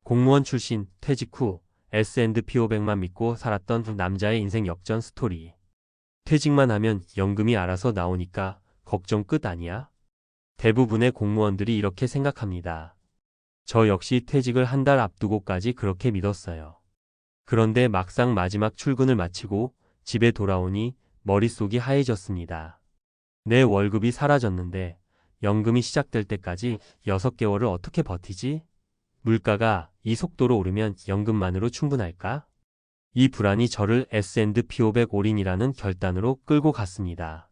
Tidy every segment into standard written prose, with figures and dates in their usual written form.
공무원 출신, 퇴직 후 S&P 500만 믿고 살았던 남자의 인생 역전 스토리. 퇴직만 하면 연금이 알아서 나오니까 걱정 끝 아니야? 대부분의 공무원들이 이렇게 생각합니다. 저 역시 퇴직을 한 달 앞두고까지 그렇게 믿었어요. 그런데 막상 마지막 출근을 마치고 집에 돌아오니 머릿속이 하얘졌습니다. 내 월급이 사라졌는데 연금이 시작될 때까지 6개월을 어떻게 버티지? 물가가 이 속도로 오르면 연금만으로 충분할까? 이 불안이 저를 S&P 500 올인이라는 결단으로 끌고 갔습니다.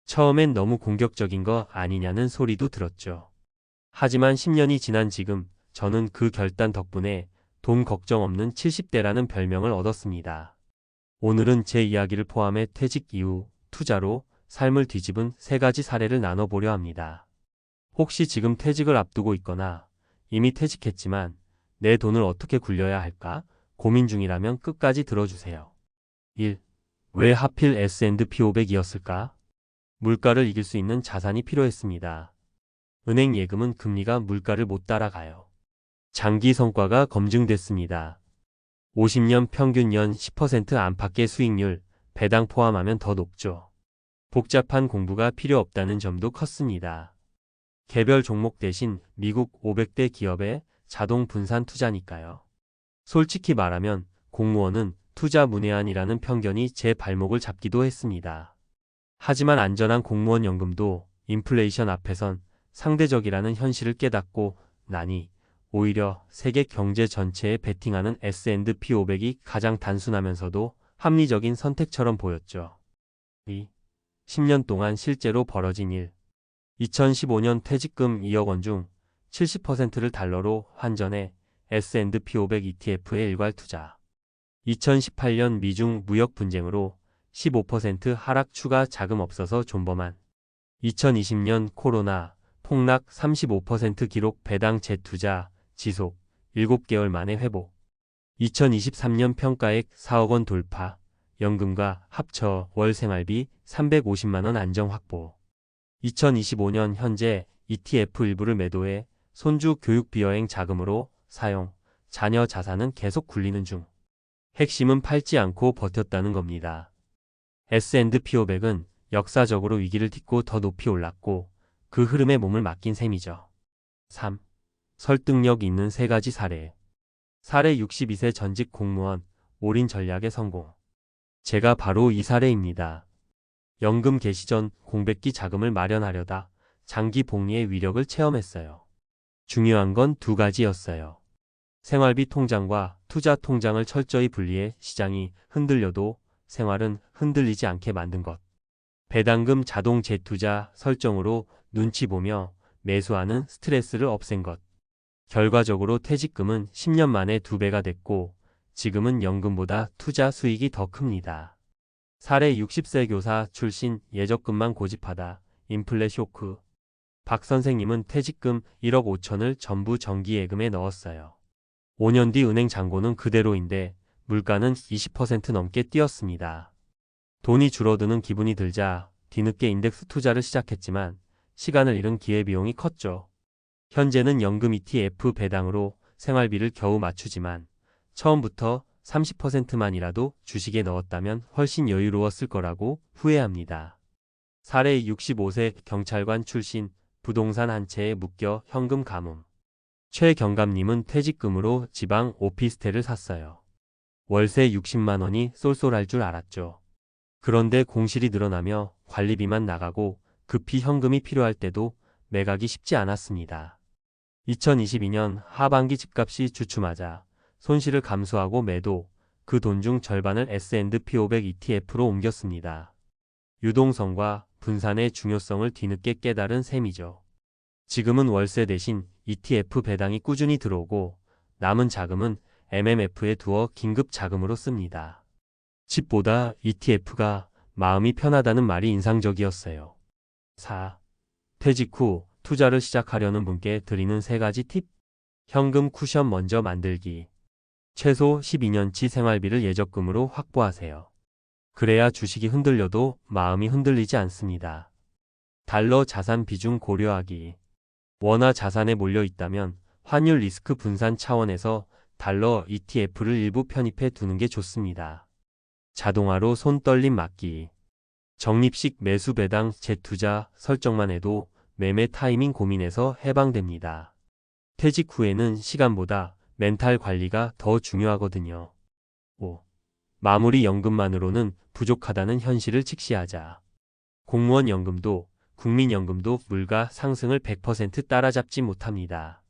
처음엔 너무 공격적인 거 아니냐는 소리도 들었죠. 하지만 10년이 지난 지금 저는 그 결단 덕분에 돈 걱정 없는 70대라는 별명을 얻었습니다. 오늘은 제 이야기를 포함해 퇴직 이후 투자로 삶을 뒤집은 3가지 사례를 나눠보려 합니다. 혹시 지금 퇴직을 앞두고 있거나 이미 퇴직했지만 내 돈을 어떻게 굴려야 할까 고민 중이라면 끝까지 들어주세요. 1. 왜 하필 S&P 500이었을까? 물가를 이길 수 있는 자산이 필요했습니다. 은행 예금은 금리가 물가를 못 따라가요. 장기 성과가 검증됐습니다. 50년 평균 연 10% 안팎의 수익률, 배당 포함하면 더 높죠. 복잡한 공부가 필요 없다는 점도 컸습니다. 개별 종목 대신 미국 500대 기업의 자동 분산 투자니까요. 솔직히 말하면 공무원은 투자 문외한이라는 편견이 제 발목을 잡기도 했습니다. 하지만 안전한 공무원 연금도 인플레이션 앞에선 상대적이라는 현실을 깨닫고 나니 오히려 세계 경제 전체에 베팅하는 S&P 500이 가장 단순하면서도 합리적인 선택처럼 보였죠. 2. 10년 동안 실제로 벌어진 일. 2015년 퇴직금 2억 원 중 70%를 달러로 환전해 S&P 500 ETF에 일괄 투자. 2018년 미중 무역 분쟁으로 15% 하락 추가 자금 없어서 존버만. 2020년 코로나 폭락 35% 기록 배당 재투자 지속 7개월 만에 회복. 2023년 평가액 4억 원 돌파. 연금과 합쳐 월 생활비 350만 원 안정 확보. 2025년 현재 ETF 일부를 매도해 손주 교육비 여행 자금으로 사용, 자녀 자산은 계속 굴리는 중. 핵심은 팔지 않고 버텼다는 겁니다. S&P 500은 역사적으로 위기를 딛고 더 높이 올랐고 그 흐름에 몸을 맡긴 셈이죠. 3. 설득력 있는 3가지 사례. 사례 62세 전직 공무원, 올인 전략의 성공. 제가 바로 이 사례입니다. 연금 개시 전 공백기 자금을 마련하려다 장기 복리의 위력을 체험했어요. 중요한 건 2가지였어요. 생활비 통장과 투자 통장을 철저히 분리해 시장이 흔들려도 생활은 흔들리지 않게 만든 것. 배당금 자동 재투자 설정으로 눈치 보며 매수하는 스트레스를 없앤 것. 결과적으로 퇴직금은 10년 만에 2배가 됐고 지금은 연금보다 투자 수익이 더 큽니다. 사례 60세 교사 출신 예적금만 고집하다 인플레 쇼크. 박 선생님은 퇴직금 1억 5천을 전부 정기예금에 넣었어요. 5년 뒤 은행 잔고는 그대로인데 물가는 20% 넘게 뛰었습니다. 돈이 줄어드는 기분이 들자 뒤늦게 인덱스 투자를 시작했지만 시간을 잃은 기회비용이 컸죠. 현재는 연금 ETF 배당으로 생활비를 겨우 맞추지만 처음부터 30%만이라도 주식에 넣었다면 훨씬 여유로웠을 거라고 후회합니다. 사례 65세 경찰관 출신 부동산 한 채에 묶여 현금 감음. 최 경감님은 퇴직금으로 지방 오피스텔을 샀어요. 월세 60만 원이 쏠쏠할 줄 알았죠. 그런데 공실이 늘어나며 관리비만 나가고 급히 현금이 필요할 때도 매각이 쉽지 않았습니다. 2022년 하반기 집값이 주춤하자 손실을 감수하고 매도, 그 돈 중 절반을 S&P 500 ETF로 옮겼습니다. 유동성과 분산의 중요성을 뒤늦게 깨달은 셈이죠. 지금은 월세 대신 ETF 배당이 꾸준히 들어오고 남은 자금은 MMF에 두어 긴급 자금으로 씁니다. 집보다 ETF가 마음이 편하다는 말이 인상적이었어요. 4. 퇴직 후 투자를 시작하려는 분께 드리는 3가지 팁. 현금 쿠션 먼저 만들기. 최소 12년치 생활비를 예적금으로 확보하세요. 그래야 주식이 흔들려도 마음이 흔들리지 않습니다. 달러 자산 비중 고려하기. 원화 자산에 몰려 있다면 환율 리스크 분산 차원에서 달러 ETF를 일부 편입해 두는 게 좋습니다. 자동화로 손 떨림 막기. 적립식 매수 배당 재투자 설정만 해도 매매 타이밍 고민에서 해방됩니다. 퇴직 후에는 시간보다 멘탈 관리가 더 중요하거든요. 5. 마무리 연금만으로는 부족하다는 현실을 직시하자. 공무원 연금도 국민연금도 물가 상승을 100% 따라잡지 못합니다.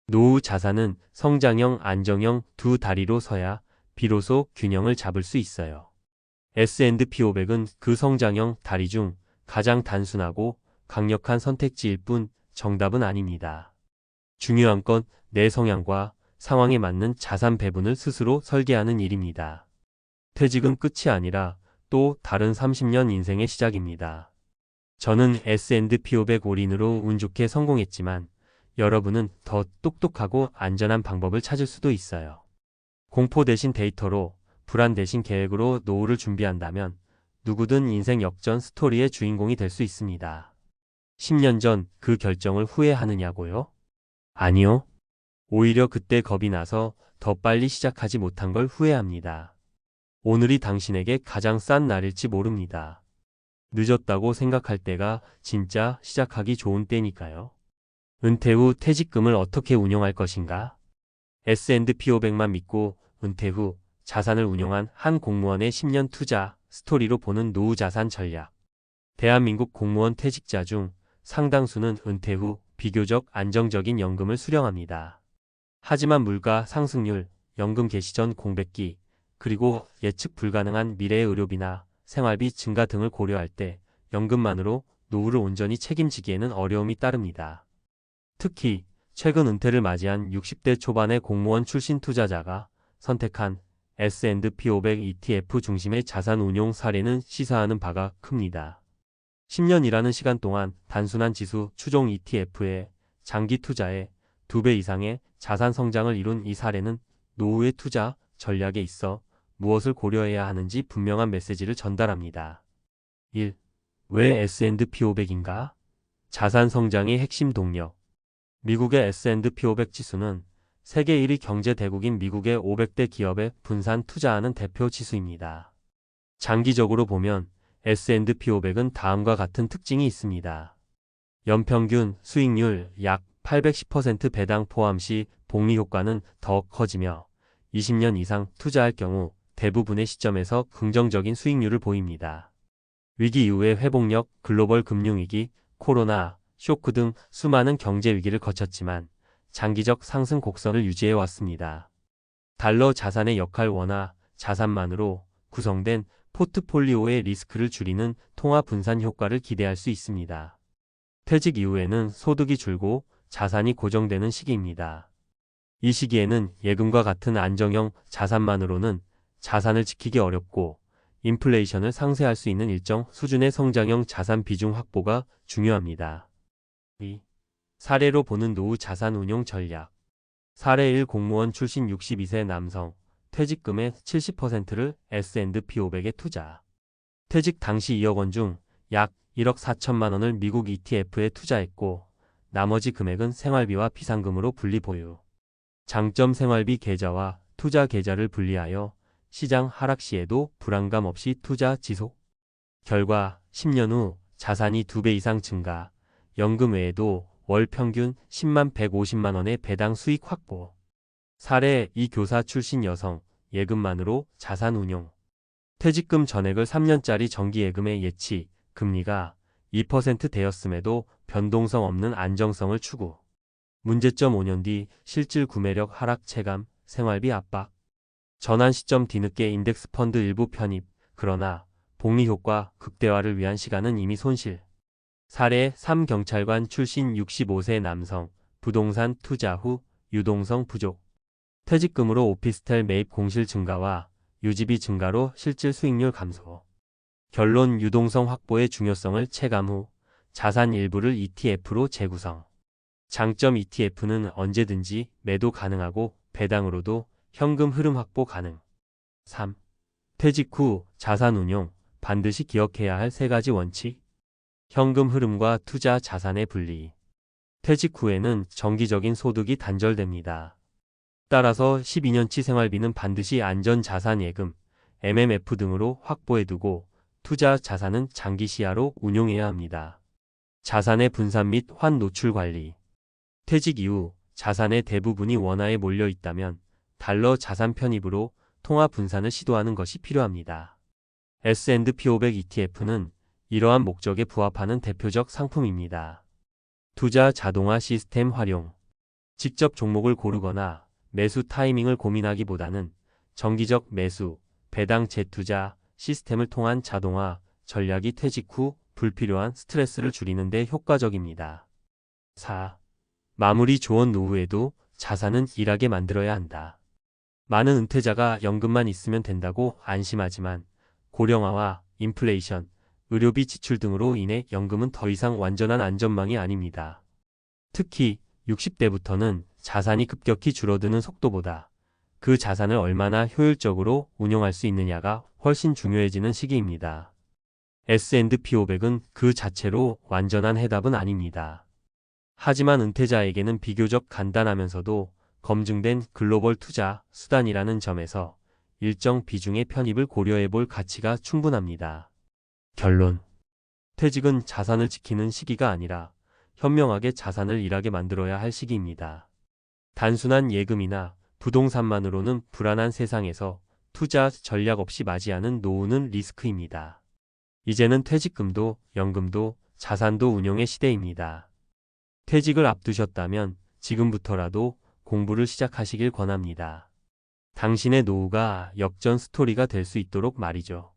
노후 자산은 성장형, 안정형 두 다리로 서야 비로소 균형을 잡을 수 있어요. S&P 500은 그 성장형 다리 중 가장 단순하고 강력한 선택지일 뿐 정답은 아닙니다. 중요한 건 내 성향과 상황에 맞는 자산 배분을 스스로 설계하는 일입니다. 퇴직은 끝이 아니라 또 다른 30년 인생의 시작입니다. 저는 S&P 500 올인으로 운 좋게 성공했지만 여러분은 더 똑똑하고 안전한 방법을 찾을 수도 있어요. 공포 대신 데이터로, 불안 대신 계획으로 노후를 준비한다면 누구든 인생 역전 스토리의 주인공이 될 수 있습니다. 10년 전 그 결정을 후회하느냐고요? 아니요. 오히려 그때 겁이 나서 더 빨리 시작하지 못한 걸 후회합니다. 오늘이 당신에게 가장 싼 날일지 모릅니다. 늦었다고 생각할 때가 진짜 시작하기 좋은 때니까요. 은퇴 후 퇴직금을 어떻게 운용할 것인가? S&P 500만 믿고 은퇴 후 자산을 운용한 한 공무원의 10년 투자 스토리로 보는 노후 자산 전략. 대한민국 공무원 퇴직자 중 상당수는 은퇴 후 비교적 안정적인 연금을 수령합니다. 하지만 물가 상승률, 연금 개시 전 공백기, 그리고 예측 불가능한 미래의 의료비나 생활비 증가 등을 고려할 때 연금만으로 노후를 온전히 책임지기에는 어려움이 따릅니다. 특히 최근 은퇴를 맞이한 60대 초반의 공무원 출신 투자자가 선택한 S&P 500 ETF 중심의 자산 운용 사례는 시사하는 바가 큽니다. 10년이라는 시간 동안 단순한 지수 추종 ETF에 장기 투자에 2배 이상의 자산 성장을 이룬 이 사례는 노후의 투자 전략에 있어 무엇을 고려해야 하는지 분명한 메시지를 전달합니다. 1. 왜 S&P 500인가? 자산 성장의 핵심 동력. 미국의 S&P 500 지수는 세계 1위 경제 대국인 미국의 500대 기업에 분산 투자하는 대표 지수입니다. 장기적으로 보면 S&P 500은 다음과 같은 특징이 있습니다. 연평균 수익률 약 810% 배당 포함 시 복리 효과는 더 커지며 20년 이상 투자할 경우 대부분의 시점에서 긍정적인 수익률을 보입니다. 위기 이후의 회복력, 글로벌 금융위기, 코로나, 쇼크 등 수많은 경제 위기를 거쳤지만 장기적 상승 곡선을 유지해 왔습니다. 달러 자산의 역할 원화 자산만으로 구성된 포트폴리오의 리스크를 줄이는 통화 분산 효과를 기대할 수 있습니다. 퇴직 이후에는 소득이 줄고 자산이 고정되는 시기입니다. 이 시기에는 예금과 같은 안정형 자산만으로는 자산을 지키기 어렵고 인플레이션을 상쇄할 수 있는 일정 수준의 성장형 자산 비중 확보가 중요합니다. 2. 사례로 보는 노후 자산 운용 전략. 사례 1 공무원 출신 62세 남성, 퇴직금의 70%를 S&P 500에 투자. 퇴직 당시 2억 원 중 약 1억 4천만 원을 미국 ETF에 투자했고 나머지 금액은 생활비와 비상금으로 분리 보유. 장점 생활비 계좌와 투자 계좌를 분리하여 시장 하락 시에도 불안감 없이 투자 지속. 결과 10년 후 자산이 2배 이상 증가, 연금 외에도 월 평균 10만 150만 원의 배당 수익 확보. 사례 2 교사 출신 여성, 예금만으로 자산 운용. 퇴직금 전액을 3년짜리 정기예금에 예치, 금리가 2%대였음에도 변동성 없는 안정성을 추구. 문제점 5년 뒤 실질 구매력 하락 체감, 생활비 압박. 전환 시점 뒤늦게 인덱스 펀드 일부 편입, 그러나 복리 효과 극대화를 위한 시간은 이미 손실. 사례 3 경찰관 출신 65세 남성, 부동산 투자 후 유동성 부족. 퇴직금으로 오피스텔 매입 공실 증가와 유지비 증가로 실질 수익률 감소. 결론 유동성 확보의 중요성을 체감 후 자산 일부를 ETF로 재구성. 장점 ETF는 언제든지 매도 가능하고 배당으로도 현금 흐름 확보 가능. 3. 퇴직 후 자산 운용 반드시 기억해야 할 3가지 원칙. 현금 흐름과 투자 자산의 분리. 퇴직 후에는 정기적인 소득이 단절됩니다. 따라서 12년치 생활비는 반드시 안전자산예금, MMF 등으로 확보해두고 투자 자산은 장기 시야로 운용해야 합니다. 자산의 분산 및 환 노출 관리. 퇴직 이후 자산의 대부분이 원화에 몰려 있다면 달러 자산 편입으로 통화 분산을 시도하는 것이 필요합니다. S&P 500 ETF는 이러한 목적에 부합하는 대표적 상품입니다. 투자 자동화 시스템 활용. 직접 종목을 고르거나 매수 타이밍을 고민하기보다는 정기적 매수, 배당 재투자 시스템을 통한 자동화 전략이 퇴직 후 불필요한 스트레스를 줄이는 데 효과적입니다. 4. 마무리 조언 노후에도 자산은 일하게 만들어야 한다. 많은 은퇴자가 연금만 있으면 된다고 안심하지만 고령화와 인플레이션, 의료비 지출 등으로 인해 연금은 더 이상 완전한 안전망이 아닙니다. 특히 60대부터는 자산이 급격히 줄어드는 속도보다 그 자산을 얼마나 효율적으로 운용할 수 있느냐가 훨씬 중요해지는 시기입니다. S&P 500은 그 자체로 완전한 해답은 아닙니다. 하지만 은퇴자에게는 비교적 간단하면서도 검증된 글로벌 투자 수단이라는 점에서 일정 비중의 편입을 고려해 볼 가치가 충분합니다. 결론. 퇴직은 자산을 지키는 시기가 아니라 현명하게 자산을 일하게 만들어야 할 시기입니다. 단순한 예금이나 부동산만으로는 불안한 세상에서 투자 전략 없이 맞이하는 노후는 리스크입니다. 이제는 퇴직금도 연금도 자산도 운용의 시대입니다. 퇴직을 앞두셨다면 지금부터라도 공부를 시작하시길 권합니다. 당신의 노후가 역전 스토리가 될 수 있도록 말이죠.